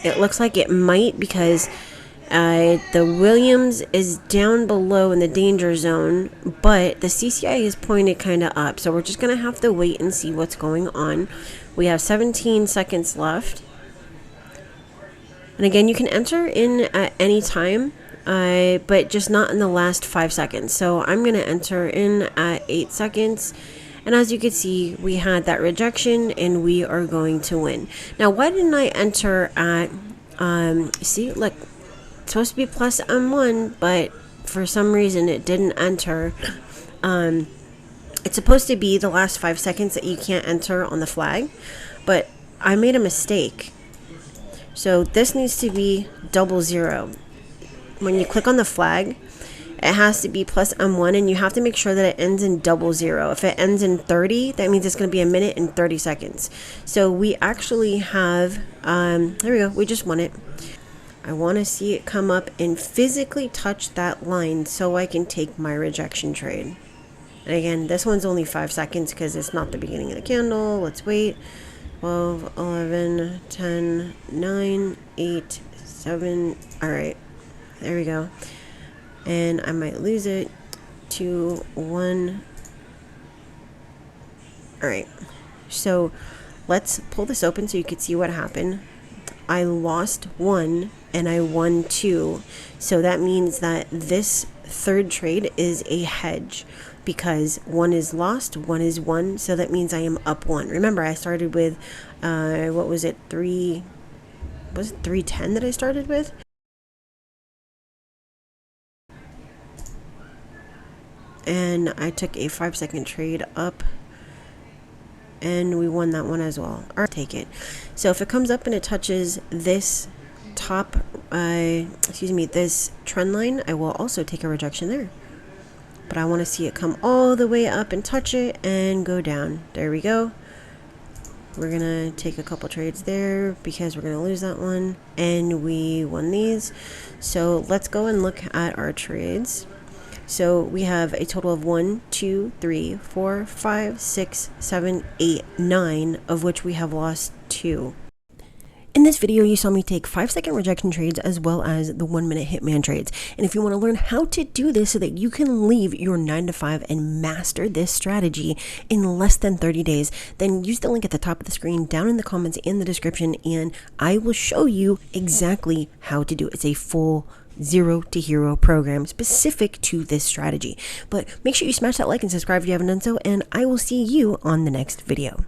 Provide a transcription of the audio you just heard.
It looks like it might because the Williams is down below in the danger zone, but the CCI is pointed kind of up. So we're just going to have to wait and see what's going on. We have 17 seconds left. And again, you can enter in at any time, but just not in the last 5 seconds. So I'm going to enter in at 8 seconds. And as you can see, we had that rejection and we are going to win. Now, why didn't I enter at, see, look, it's supposed to be plus M1, but for some reason it didn't enter. It's supposed to be the last 5 seconds that you can't enter on the flag, but I made a mistake. So this needs to be 00. When you click on the flag, it has to be plus M1, and you have to make sure that it ends in 00. If it ends in 30, that means it's going to be 1 minute and 30 seconds. So we actually have, there we go, we just won it. I want to see it come up and physically touch that line so I can take my rejection trade. And again, this one's only 5 seconds because it's not the beginning of the candle. Let's wait. 12, 11, 10, 9, 8, 7. All right, there we go. And I might lose it. 2, 1. All right, so let's pull this open so you can see what happened. I lost 1 and I won 2. So that means that this third trade is a hedge because 1 is lost, 1 is won. So that means I am up 1. Remember, I started with, what was it? 310 that I started with? And I took a 5-second trade up and we won that one as well. I'll take it. So if it comes up and it touches this top, this trend line, I will also take a rejection there. But I want to see it come all the way up and touch it and go down. There we go. We're going to take a couple trades there because we're going to lose that one. And we won these. So let's go and look at our trades. So we have a total of 1, 2, 3, 4, 5, 6, 7, 8, 9, of which we have lost 2. In this video, you saw me take 5-second rejection trades as well as the 1-minute hitman trades. And if you want to learn how to do this so that you can leave your 9-to-5 and master this strategy in less than 30 days, then use the link at the top of the screen, down in the comments, in the description, and I will show you exactly how to do it. It's a full 0 to hero program specific to this strategy. But make sure you smash that like and subscribe if you haven't done so, and I will see you on the next video.